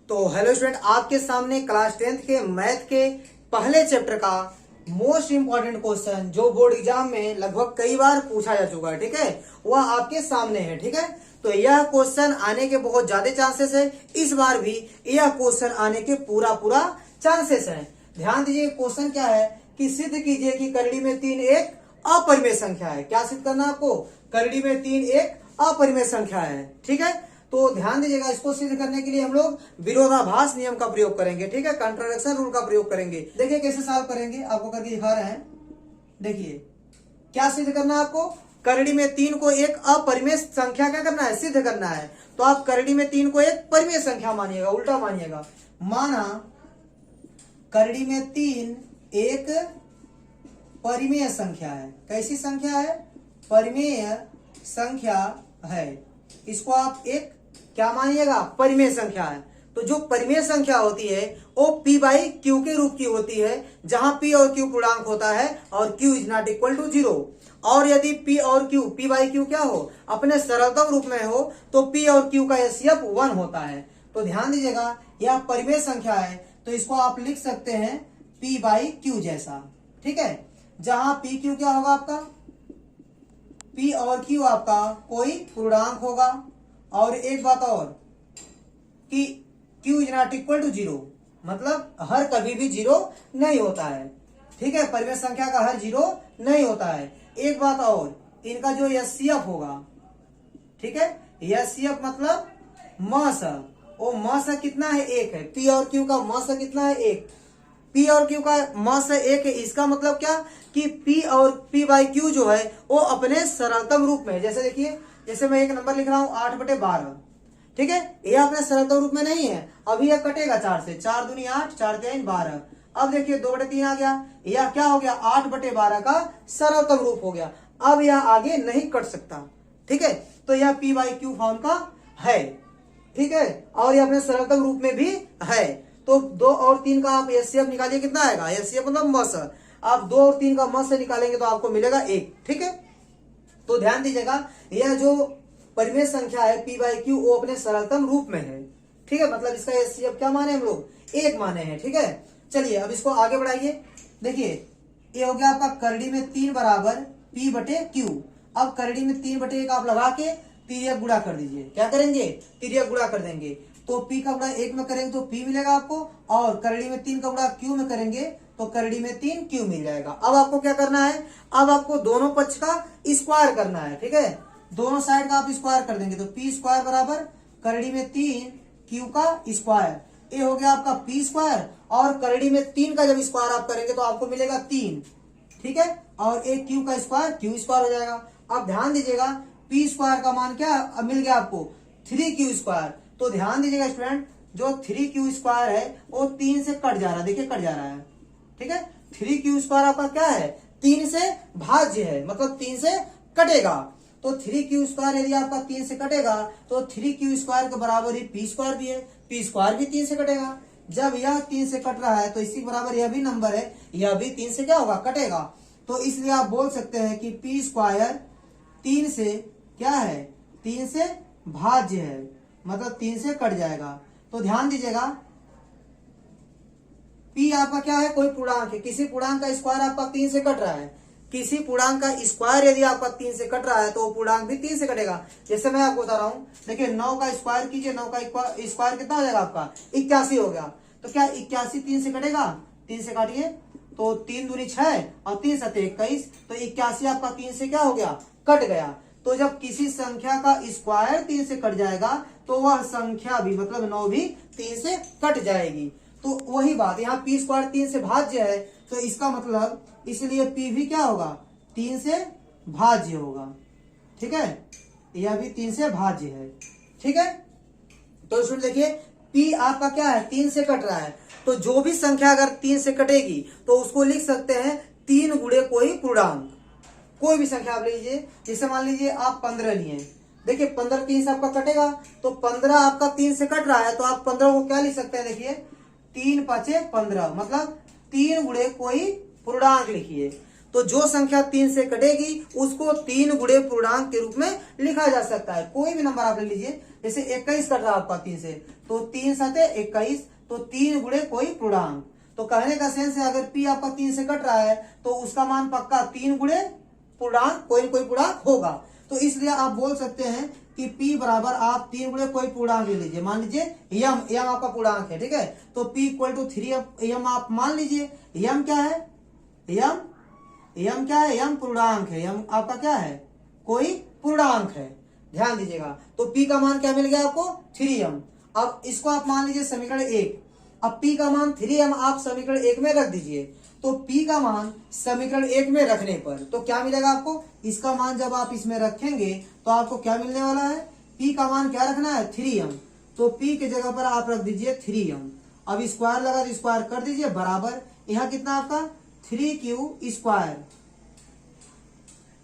तो hello student, आपके सामने क्लास 10th के मैथ के पहले चैप्टर का मोस्ट इंपॉर्टेंट क्वेश्चन जो बोर्ड एग्जाम में लगभग कई बार पूछा जा चुका है, ठीक है, वह आपके सामने है। ठीक है, तो यह क्वेश्चन आने के बहुत ज्यादा चांसेस है। इस बार भी यह क्वेश्चन आने के पूरा चांसेस है। ध्यान दीजिए, क्वेश्चन क्या है कि सिद्ध कीजिए कि करड़ी में 3 एक अपरिमेय संख्या है। क्या सिद्ध करना है आपको? करड़ी में 3 एक अपरिमेय संख्या है। ठीक है, तो ध्यान दीजिएगा, इसको सिद्ध करने के लिए हम लोग विरोधाभास नियम का प्रयोग करेंगे। ठीक है, कंट्राडिक्शन रूल का प्रयोग करेंगे। देखिए कैसे सॉल्व करेंगे, आपको करके दिखा रहे हैं। देखिए क्या सिद्ध करना है आपको? करड़ी में 3 को एक अपरिमेय संख्या क्या करना है? सिद्ध करना है। तो आप करड़ी में 3 को एक परिमेय संख्या मानिएगा, उल्टा मानिएगा। माना करड़ी में 3 एक परिमेय संख्या है। कैसी संख्या है? परिमेय संख्या है। इसको आप एक क्या मानिएगा? परिमेय संख्या है। तो जो परिमेय संख्या होती है वो p बाई क्यू के रूप की होती है, जहां p और q पूर्णांक होता है और q is not equal to 0। और यदि p और q, p बाई क्यू क्या हो? अपने सरलतम रूप में हो तो p और q का एचसीएफ 1 होता है। तो ध्यान दीजिएगा, यह परिमेय संख्या है, तो इसको आप लिख सकते हैं p बाई क्यू जैसा। ठीक है, जहां p q क्या होगा आपका? p और q आपका कोई पूर्णांक होगा। और एक बात और कि q is not equal to 0, मतलब हर कभी भी 0 नहीं होता है। ठीक है, परिमेय संख्या का हर 0 नहीं होता है। एक बात और, इनका जो एचसीएफ होगा, ठीक है, एचसीएफ मतलब मस, वो मस कितना है? 1 है। p और q का मस कितना है? 1। p और q का मस 1 है। इसका मतलब क्या कि p और p बाई q जो है वो अपने सरलतम रूप में, जैसे देखिए, जैसे मैं एक नंबर लिख रहा हूं 8/12। ठीक है, यह अपने सरलतम रूप में नहीं है। अभी यह कटेगा 4 से, 4 दूनी 8, 4 3 12। अब देखिए 2/3 आ गया। यह क्या हो गया? 8/12 का सरलतम रूप हो गया। अब यह आगे नहीं कट सकता। ठीक है, तो यह p बाई क्यू फॉर्म का है। ठीक है, और यह अपने सरलतम रूप में भी है। तो 2 और 3 का आप एचसीएफ निकालिए, कितना आएगा? एचसीएफ मतलब मस। आप 2 और 3 का मस से निकालेंगे तो आपको मिलेगा 1। ठीक है, तो ध्यान दीजिएगा, यह जो परिमेय संख्या है p बाई क्यू वो अपने सरलतम रूप में है। ठीक है, मतलब इसका एचसीएफ क्या माने हम लोग? 1 माने हैं। ठीक है, चलिए अब इसको आगे बढ़ाइए। देखिए ये हो गया आपका करड़ी में 3 बराबर p बटे क्यू। अब करड़ी में 3/1 आप लगा के तिर्यक गुणा कर दीजिए। क्या करेंगे? तिर्यक गुणा कर देंगे। तो p का गुणा 1 में करेंगे तो p मिलेगा आपको, और करड़ी में 3 का गुणा q में करेंगे तो करड़ी में 3 q मिल जाएगा। अब आपको क्या करना है? अब आपको दोनों पक्ष का स्क्वायर करना है। ठीक है, दोनों साइड का आप स्क्वायर कर देंगे तो p स्क्वायर बराबर करड़ी में 3 q का स्क्वायर। ये हो गया आपका p स्क्वायर, और करड़ी में 3 का जब स्क्वायर आप करेंगे तो आपको मिलेगा 3। ठीक है, और एक q का स्क्वायर q स्क्वायर हो जाएगा। अब ध्यान दीजिएगा, p स्क्वायर का मान क्या मिल गया आपको? 3q square. तो ध्यान दीजिएगा स्टूडेंट, जो 3q स्क्वायर है वो 3 से कट जा रहा है। देखिए कट जा रहा है। ठीक है, 3q स्क्वायर आपका क्या है? 3 से भाज्य है, मतलब 3 से कटेगा। तो 3q स्क्वायर यदि आपका 3 से कटेगा तो 3q स्क्वायर के बराबर ही p स्क्वायर भी है। p स्क्वायर भी 3 से कटेगा। जब यह 3 से कट रहा है तो इसी के बराबर यह भी नंबर है, यह भी 3 से क्या होगा? कटेगा। तो इसलिए आप बोल सकते हैं कि p स्क्वायर 3 से क्या है? 3 से भाज्य है, मतलब 3 से कट जाएगा। तो ध्यान दीजिएगा, p आपका क्या है? कोई पूर्णांक है। किसी पूर्णांक का स्क्वायर आपका 3 से कट रहा है। किसी पूर्णांक का स्क्वायर यदि आपका 3 से कट रहा है तो वो पूर्णांक भी 3 से कटेगा। जैसे मैं आपको बता रहा हूं, देखिए 9 का स्क्वायर कीजिए, 9 का स्क्वायर कितना हो जाएगा आपका? 81 हो गया। तो क्या 81 3 से कटेगा? 3 से काटिए तो 3 दूनी 6 और 3 7 21। तो 81 आपका 3 से क्या हो गया? कट गया। तो जब किसी संख्या का स्क्वायर 3 से कट जाएगा तो वह संख्या भी, मतलब 9 भी 3 से कट जाएगी। तो वही बात, यहाँ p स्क्वायर 3 से भाज्य है, तो इसका मतलब इसलिए p भी क्या होगा? 3 से भाज्य होगा। ठीक है, यह भी 3 से भाज्य है। ठीक है, तो इसमें देखिए p आपका क्या है? 3 से कट रहा है। तो जो भी संख्या अगर 3 से कटेगी तो उसको लिख सकते हैं 3 गुणे कोई पूर्णांक। कोई भी संख्या आप लीजिए, जैसे मान लीजिए आप 15 लिए। देखिए 15 3 से आपका कटेगा, तो 15 आपका 3 से कट रहा है तो आप 15 को क्या लिख सकते हैं? देखिए 3 5 15, मतलब 3 गुणे कोई पूर्णांक लिखिए। तो जो संख्या 3 से कटेगी उसको 3 गुणे पूर्णांक के रूप में लिखा जा सकता है। कोई भी नंबर आप ले लीजिए, जैसे 21 कट रहा है आपका 3 से, तो 3 7 21, तो 3 गुणे कोई पूर्णांक। तो कहने का सेंस है, अगर p आपका 3 से कट रहा है तो उसका मान पक्का 3 गुणे पूर्णांक कोई न कोई पूर्णांक होगा। तो इसलिए आप बोल सकते हैं कि p बराबर आप 3 गुणे कोई पूर्णांक ले लीजिए। मान लीजिए यम आपका पूर्णांक है, ठीक है, तो p इक्वल टू 3 आप मान लीजिए। यम क्या है? यम क्या है? यम पूर्णांक है। यम आपका क्या है? कोई पूर्णांक है, ध्यान दीजिएगा। तो p का मान क्या मिल गया आपको? 3m। अब इसको आप मान लीजिए समीकरण 1। अब p का मान 3m आप समीकरण 1 में रख दीजिए। तो p का मान समीकरण 1 में रखने पर तो क्या मिलेगा आपको? इसका मान जब आप इसमें रखेंगे तो आपको क्या मिलने वाला है? p का मान क्या रखना है? 3m। तो p की जगह पर आप रख दीजिए 3m। अब स्क्वायर लगा तो स्क्वायर कर दीजिए बराबर, यहाँ कितना आपका 3q स्क्वायर।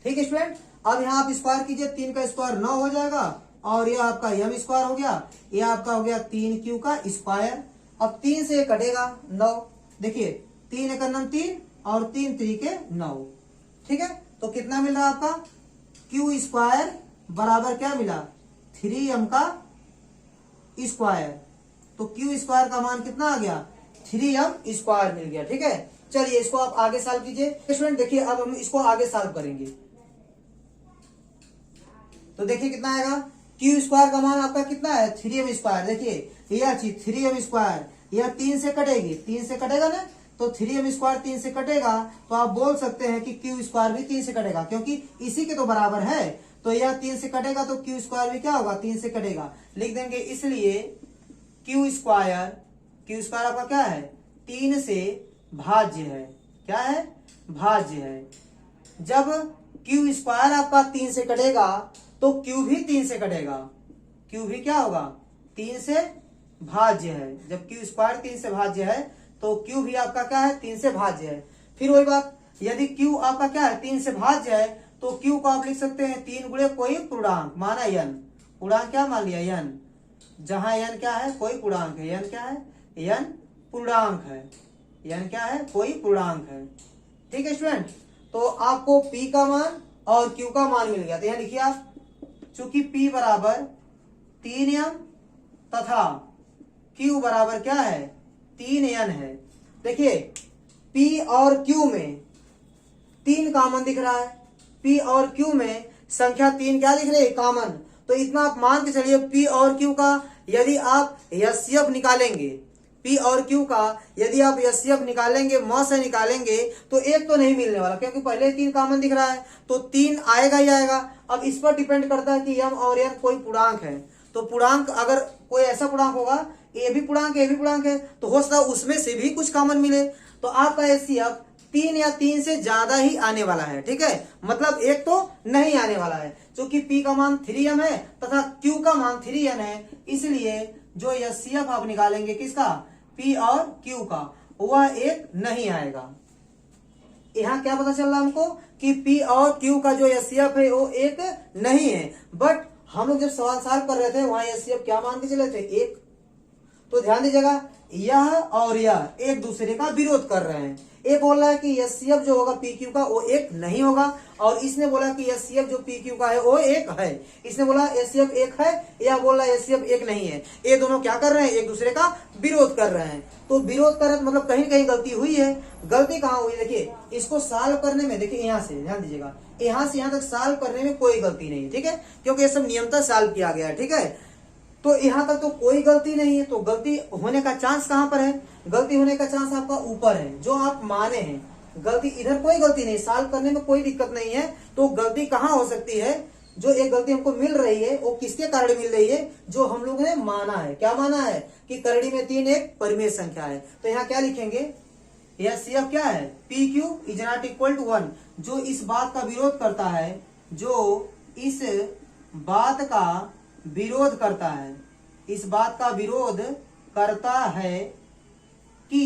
ठीक है स्टूडेंट, अब यहाँ आप स्क्वायर कीजिए, 3 का स्क्वायर 9 हो जाएगा, और ये आपका m स्क्वायर हो गया, ये आपका हो गया 3q का स्क्वायर। अब 3 से कटेगा 9, देखिए 3 एक 3 और 3 3 के 9, ठीक है। तो कितना मिल रहा है आपका? q स्क्वायर बराबर क्या मिला? 3m का स्क्वायर। तो q स्क्वायर का मान कितना आ गया? 3m स्क्वायर मिल गया, ठीक है। चलिए इसको आप आगे सॉल्व कीजिए स्टूडेंट। देखिए अब हम इसको आगे सॉल्व करेंगे, तो देखिए कितना आएगा? q स्क्वायर का मान आपका कितना है? 3m square. देखिए यह चीज 3m स्क्वायर, यह 3 से कटेगी, 3 से कटेगा ना, तो 3m स्क्वायर 3 से कटेगा, तो आप बोल सकते हैं कि q स्क्वायर भी 3 से कटेगा, क्योंकि इसी के तो बराबर है। तो यह 3 से कटेगा तो q स्क्वायर भी क्या होगा? 3 से कटेगा, लिख देंगे। इसलिए q स्क्वायर आपका क्या है? 3 से भाज्य है। क्या है? भाज्य है। जब q स्क्वायर आपका 3 से कटेगा तो q भी 3 से कटेगा, q भी क्या होगा? 3 से भाज्य है। जब q स्क्वायर 3 से भाज्य है तो q भी आपका क्या है? 3 से भाज्य है। फिर वही बात, यदि q आपका क्या है? 3 से भाज्य है, तो q को आप लिख सकते हैं 3 गुणे कोई पूर्णांक, माना n। पूर्णांक क्या मान लिया? n। जहां n क्या है? कोई पूर्णांक है। n क्या है? n पूर्णांक है। n क्या है? कोई पूर्णांक है, ठीक है स्टूडेंट। तो आपको p का मान और q का मान मिल गया। तो यहां लिखिए आप, चूंकि p बराबर 3m तथा q बराबर क्या है? 3n है। देखिए p और q में 3 कॉमन दिख रहा है, p और q में संख्या 3 क्या दिख रही है? कॉमन। तो इतना आप मान के चलिए, p और q का यदि आप HCF निकालेंगे, p और q का यदि आप HCF निकालेंगे, म से निकालेंगे, तो एक तो नहीं मिलने वाला, क्योंकि पहले 3 कॉमन दिख रहा है, तो 3 आएगा ही आएगा। अब इस पर डिपेंड करता है कि m और n कोई पूर्णांक है। तो पूर्णांक अगर कोई ऐसा पूर्णांक होगा, a भी पूर्णांक है, a भी पूर्णांक है, तो हो सकता है उसमें से भी कुछ कॉमन मिले। तो आपका HCF 3 या 3 से ज्यादा ही आने वाला है, ठीक है, मतलब एक तो नहीं आने वाला है। क्योंकि p का मान 3m है तथा q का मान 3n है, इसलिए जो HCF आप निकालेंगे किसका? p और q का, वह एक नहीं आएगा। यहाँ क्या पता चल रहा है हमको? कि p और q का जो HCF है वो एक नहीं है। बट हम लोग जब सवाल सॉल्व कर रहे थे वहां HCF क्या मान के चले थे? एक। तो ध्यान दीजिएगा, यह और यह एक दूसरे का विरोध कर रहे हैं। एक बोल रहा है कि HCF जो होगा PQ का वो एक नहीं होगा, और इसने बोला कि HCF जो PQ का है वो एक है। इसने बोला HCF एक है, यह बोल रहा है HCF एक नहीं है। ये दोनों क्या कर रहे हैं? एक दूसरे का विरोध कर रहे हैं। तो विरोध कर रहे हैं मतलब कहीं कहीं गलती हुई है। गलती कहाँ हुई? देखिए इसको सॉल्व करने में, देखिए यहाँ से ध्यान दीजिएगा, यहाँ से यहाँ तक सॉल्व करने में कोई गलती नहीं है, ठीक है, क्योंकि ये सब नियमतः सॉल्व किया गया है, ठीक है। तो यहाँ तक तो कोई गलती नहीं है। तो गलती होने का चांस कहाँ पर है? गलती होने का चांस आपका ऊपर है, जो आप माने हैं। गलती इधर कोई गलती नहीं, सॉल्व करने में कोई दिक्कत नहीं है। तो गलती कहाँ हो सकती है? जो एक गलती हमको मिल रही है वो किसके कारण मिल रही है? जो हम लोगों ने माना है। क्या माना है? कि करड़ी में 3 एक परिमेय संख्या है। तो यहाँ क्या लिखेंगे? HCF क्या है? PQ is not equal to 1। जो इस बात का विरोध करता है, जो इस बात का विरोध करता है, इस बात का विरोध करता है कि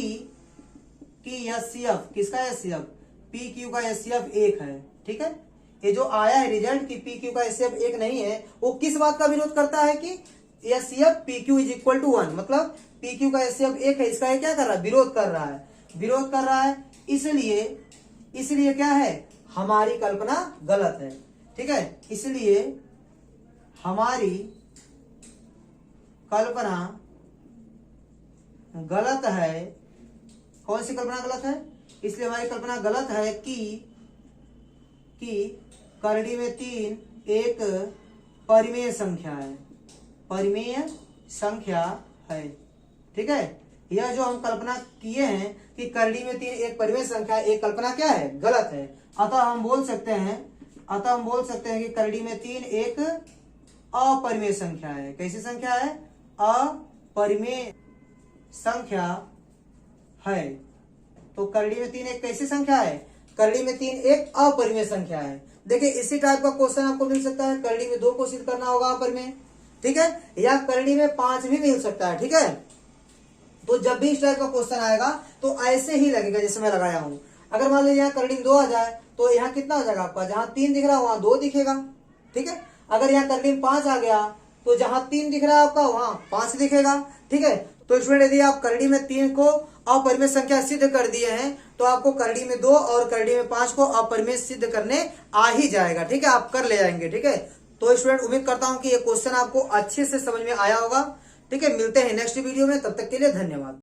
HCF किसका? HCF PQ का HCF एक है, ठीक है। ये जो आया है रिजल्ट कि PQ का HCF एक नहीं है, वो किस बात का विरोध करता है? कि HCF PQ is equal to 1, मतलब PQ का HCF एक है, इसका ये क्या कर रहा है? विरोध कर रहा है, विरोध कर रहा है। इसलिए इसलिए क्या है, हमारी कल्पना गलत है। ठीक है, इसलिए हमारी कल्पना गलत है। कौन सी कल्पना गलत है? इसलिए हमारी कल्पना गलत है कि करड़ी में 3 एक परिमेय संख्या है, परिमेय संख्या है। ठीक है, यह जो हम कल्पना किए हैं कि करड़ी में 3 एक परिमेय संख्या, एक कल्पना क्या है, गलत है। अतः हम बोल सकते हैं कि करड़ी में 3 एक अपरिमेय संख्या है। कैसी संख्या है? अपरिमेय संख्या है। तो करड़ी में 3 एक कैसी संख्या है? करड़ी में 3 एक अपरिमेय संख्या है। देखिए, इसी टाइप का क्वेश्चन आपको मिल सकता है, करड़ी में 2 को सिद्ध करना होगा अपरिमेय। ठीक है, या करड़ी में 5 भी मिल सकता है। ठीक है, तो जब भी इस टाइप का क्वेश्चन आएगा तो ऐसे ही लगेगा जैसे मैं लगाया हूं। अगर मान लीजिए यहाँ करड़ी में 2 आ जाए तो यहाँ कितना हो जाएगा आपका, जहां 3 दिख रहा है वहां 2 दिखेगा। ठीक है, अगर यहाँ करड़ी में 5 आ गया तो जहां 3 दिख रहा है आपका वहां 5 दिखेगा। ठीक है, तो स्टूडेंट यदि आप करड़ी में 3 को अपरिमेय संख्या सिद्ध कर दिए हैं तो आपको करड़ी में 2 और करड़ी में 5 को अपरिमेय सिद्ध करने आ ही जाएगा। ठीक है, आप कर ले जाएंगे। ठीक है, तो स्टूडेंट उम्मीद करता हूं कि ये क्वेश्चन आपको अच्छे से समझ में आया होगा। ठीक है, मिलते हैं नेक्स्ट वीडियो में, तब तक के लिए धन्यवाद।